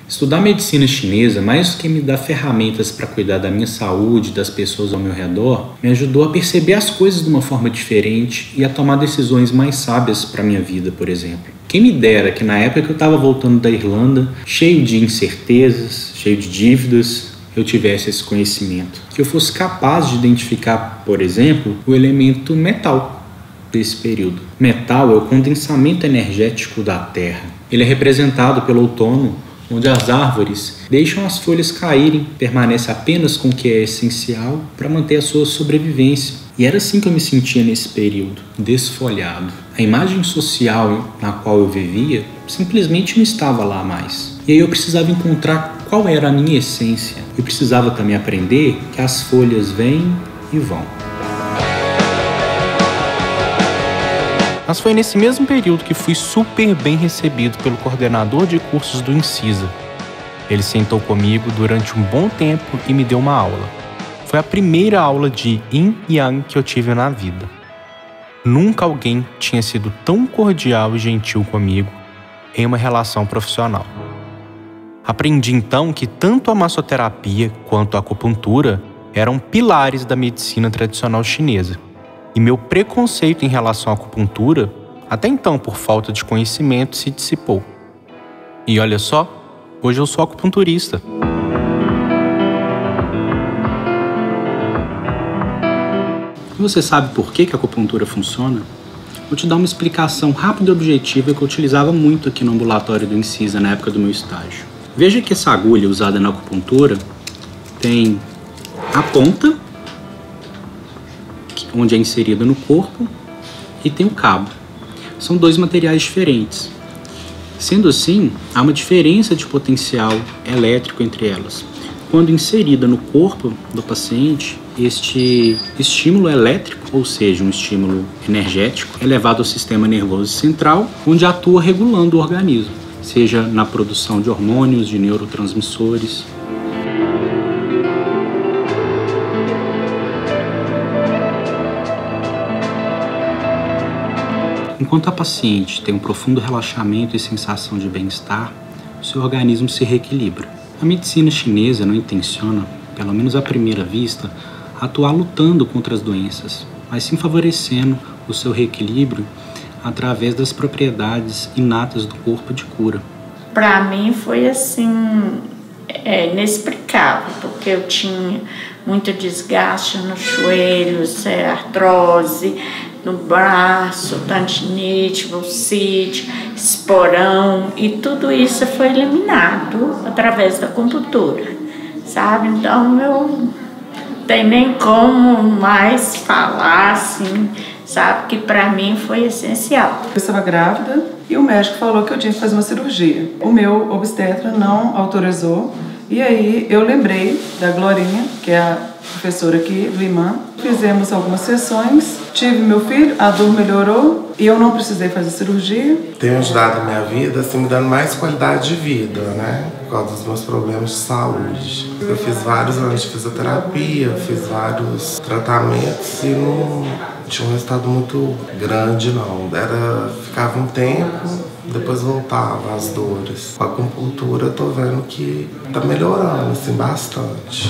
Estudar medicina chinesa, mais do que me dar ferramentas para cuidar da minha saúde, das pessoas ao meu redor, me ajudou a perceber as coisas de uma forma diferente e a tomar decisões mais sábias para minha vida, por exemplo. Quem me dera que na época que eu estava voltando da Irlanda, cheio de incertezas, cheio de dívidas, eu tivesse esse conhecimento. Que eu fosse capaz de identificar, por exemplo, o elemento metal desse período. Metal é o condensamento energético da Terra. Ele é representado pelo outono, onde as árvores deixam as folhas caírem, permanece apenas com o que é essencial para manter a sua sobrevivência. E era assim que eu me sentia nesse período, desfolhado. A imagem social na qual eu vivia simplesmente não estava lá mais. E aí eu precisava encontrar qual era a minha essência. Eu precisava também aprender que as folhas vêm e vão. Mas foi nesse mesmo período que fui super bem recebido pelo coordenador de cursos do Incisa. Ele sentou comigo durante um bom tempo e me deu uma aula. Foi a primeira aula de Yin e Yang que eu tive na vida. Nunca alguém tinha sido tão cordial e gentil comigo em uma relação profissional. Aprendi então que tanto a massoterapia quanto a acupuntura eram pilares da medicina tradicional chinesa. E meu preconceito em relação à acupuntura, até então por falta de conhecimento, se dissipou. E olha só, hoje eu sou acupunturista. Você sabe por que a acupuntura funciona? Vou te dar uma explicação rápida e objetiva que eu utilizava muito aqui no ambulatório do Incisa na época do meu estágio. Veja que essa agulha usada na acupuntura tem a ponta, onde é inserida no corpo, e tem o cabo. São dois materiais diferentes. Sendo assim, há uma diferença de potencial elétrico entre elas. Quando inserida no corpo do paciente, este estímulo elétrico, ou seja, um estímulo energético, é levado ao sistema nervoso central, onde atua regulando o organismo, seja na produção de hormônios, de neurotransmissores. Enquanto a paciente tem um profundo relaxamento e sensação de bem-estar, o seu organismo se reequilibra. A medicina chinesa não intenciona, pelo menos à primeira vista, atuar lutando contra as doenças, mas sim favorecendo o seu reequilíbrio através das propriedades inatas do corpo de cura. Para mim foi assim, inexplicável, porque eu tinha muito desgaste nos joelhos, artrose, no braço, tendinite, bursite, esporão, e tudo isso foi eliminado através da acupuntura, sabe? Então eu não tenho nem como mais falar assim, sabe? Que para mim foi essencial. Eu estava grávida e o médico falou que eu tinha que fazer uma cirurgia. O meu obstetra não autorizou, e aí eu lembrei da Glorinha, que é a professora aqui do IMAN. Fizemos algumas sessões, tive meu filho, a dor melhorou e eu não precisei fazer cirurgia. Tem ajudado a minha vida, assim, me dando mais qualidade de vida, né? Por causa dos meus problemas de saúde. Eu fiz vários anos de fisioterapia, fiz vários tratamentos e não tinha um resultado muito grande, não. Ficava um tempo, depois voltava as dores. Com a acupuntura eu tô vendo que tá melhorando, assim, bastante.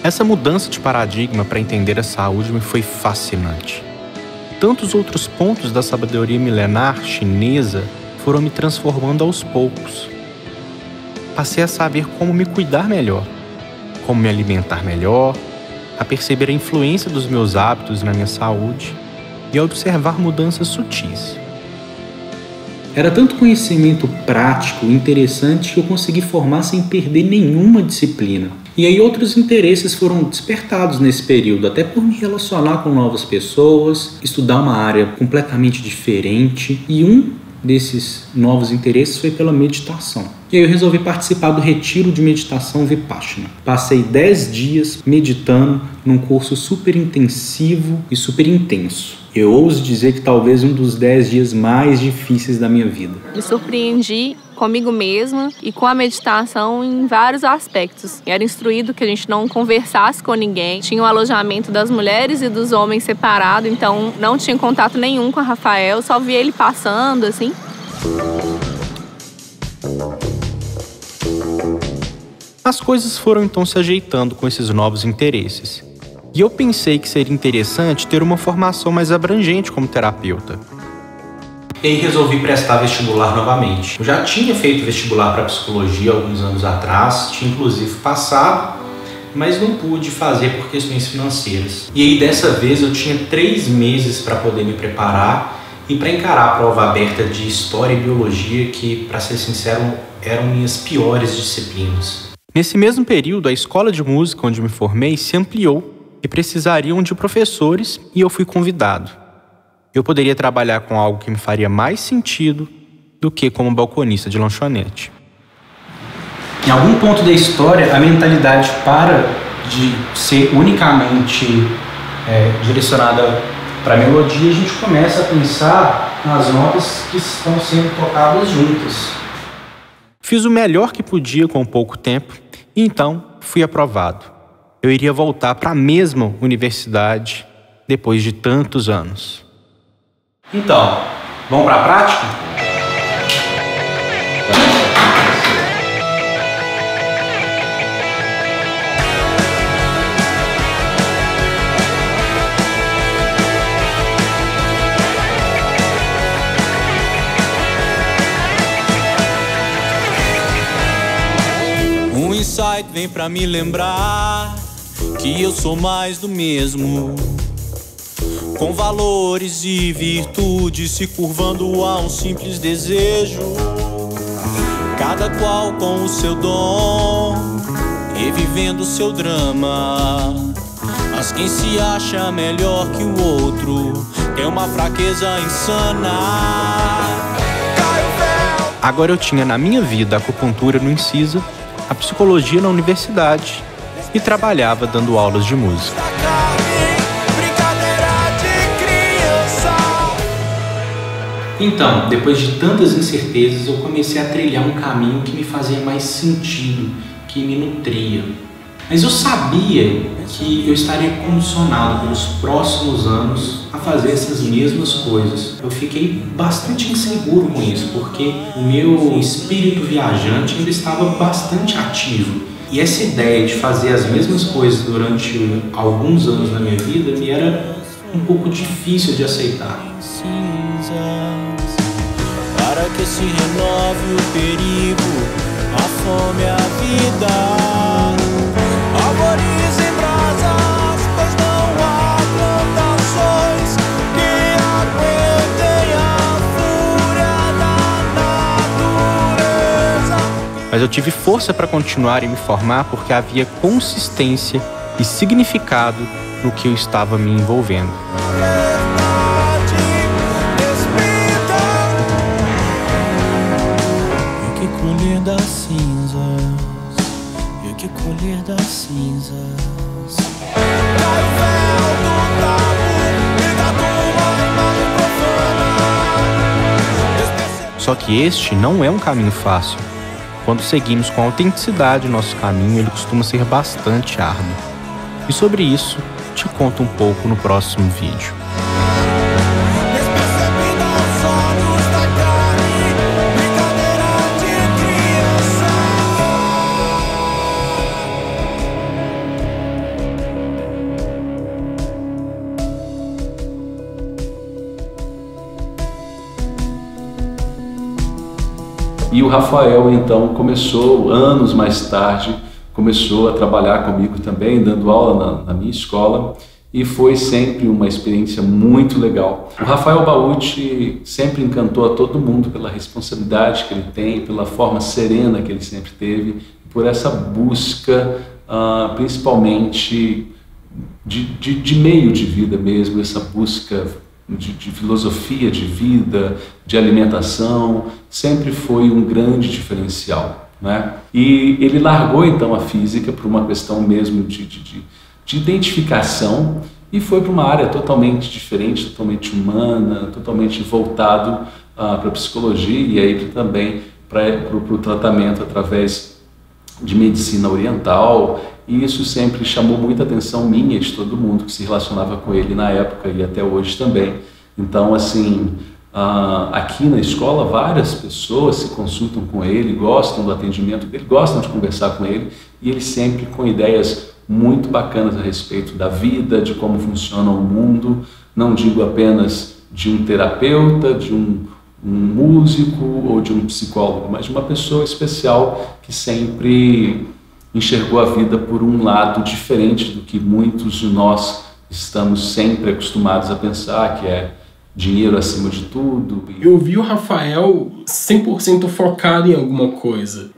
Essa mudança de paradigma para entender a saúde me foi fascinante. Tantos outros pontos da sabedoria milenar chinesa foram me transformando aos poucos. Passei a saber como me cuidar melhor, como me alimentar melhor, a perceber a influência dos meus hábitos na minha saúde e a observar mudanças sutis. Era tanto conhecimento prático e interessante que eu consegui formar sem perder nenhuma disciplina. E aí outros interesses foram despertados nesse período, até por me relacionar com novas pessoas, estudar uma área completamente diferente, e um desses novos interesses foi pela meditação. E aí eu resolvi participar do retiro de meditação Vipassana. Passei 10 dias meditando num curso super intensivo e super intenso. Eu ouso dizer que talvez um dos 10 dias mais difíceis da minha vida. Me surpreendi comigo mesma e com a meditação em vários aspectos. Era instruído que a gente não conversasse com ninguém. Tinha o alojamento das mulheres e dos homens separado, então não tinha contato nenhum com o Rafael. Só via ele passando, assim. As coisas foram então se ajeitando com esses novos interesses. E eu pensei que seria interessante ter uma formação mais abrangente como terapeuta. E aí resolvi prestar vestibular novamente. Eu já tinha feito vestibular para psicologia alguns anos atrás, tinha inclusive passado, mas não pude fazer por questões financeiras. E aí dessa vez eu tinha 3 meses para poder me preparar e para encarar a prova aberta de História e Biologia, que, para ser sincero, eram minhas piores disciplinas. Nesse mesmo período, a escola de música onde me formei se ampliou e precisariam de professores e eu fui convidado. Eu poderia trabalhar com algo que me faria mais sentido do que como balconista de lanchonete. Em algum ponto da história, a mentalidade para de ser unicamente direcionada para a melodia, a gente começa a pensar nas notas que estão sendo tocadas juntas. Fiz o melhor que podia com pouco tempo e então fui aprovado. Eu iria voltar para a mesma universidade depois de tantos anos. Então, vamos para a prática? Um insight vem pra me lembrar que eu sou mais do mesmo, com valores e virtudes se curvando a um simples desejo, cada qual com o seu dom, revivendo o seu drama. Mas quem se acha melhor que o outro tem uma fraqueza insana. Agora eu tinha na minha vida a acupuntura no Incisa, a psicologia na universidade e trabalhava dando aulas de música. Então, depois de tantas incertezas, eu comecei a trilhar um caminho que me fazia mais sentido, que me nutria. Mas eu sabia que eu estaria condicionado pelos próximos anos a fazer essas mesmas coisas. Eu fiquei bastante inseguro com isso, porque o meu espírito viajante ainda estava bastante ativo. E essa ideia de fazer as mesmas coisas durante alguns anos na minha vida me era um pouco difícil de aceitar. Para que se renove o perigo, a fome, a vida. Albores em brasas, pois não há plantações que aguentem a fúria da natureza. Mas eu tive força para continuar e me formar porque havia consistência e significado no que eu estava me envolvendo. E o que colher das cinzas, e o que colher das cinzas. Cai o véu do tabu e da tua imagem profana. Só que este não é um caminho fácil. Quando seguimos com autenticidade o nosso caminho, ele costuma ser bastante árduo. E sobre isso, te conto um pouco no próximo vídeo. E o Rafael, então, começou, anos mais tarde, começou a trabalhar comigo também, dando aula na minha escola, e foi sempre uma experiência muito legal. O Rafael Bauti sempre encantou a todo mundo pela responsabilidade que ele tem, pela forma serena que ele sempre teve, por essa busca, principalmente de meio de vida mesmo, essa busca de filosofia de vida, de alimentação, sempre foi um grande diferencial, né? E ele largou então a física por uma questão mesmo de identificação e foi para uma área totalmente diferente, totalmente humana, totalmente voltado para a psicologia e aí também para o tratamento através de medicina oriental. E isso sempre chamou muita atenção minha e de todo mundo que se relacionava com ele na época e até hoje também. Então, assim, Aqui na escola, várias pessoas se consultam com ele, gostam do atendimento dele, gostam de conversar com ele, e ele sempre com ideias muito bacanas a respeito da vida, de como funciona o mundo. Não digo apenas de um terapeuta, de um músico ou de um psicólogo, mas de uma pessoa especial que sempre enxergou a vida por um lado diferente do que muitos de nós estamos sempre acostumados a pensar, que é dinheiro acima de tudo. Eu vi o Rafael 100% focado em alguma coisa.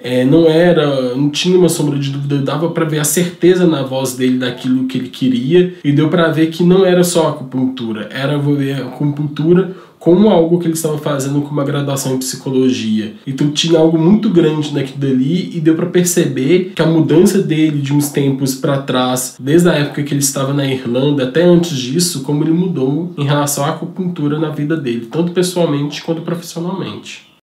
Não tinha uma sombra de dúvida, dava para ver a certeza na voz dele daquilo que ele queria, e deu para ver que não era só acupuntura, era ver a acupuntura como algo que ele estava fazendo com uma graduação em psicologia. Então tinha algo muito grande naquilo dali, e deu para perceber que a mudança dele de uns tempos para trás, desde a época que ele estava na Irlanda até antes disso, como ele mudou em relação à acupuntura na vida dele, tanto pessoalmente quanto profissionalmente.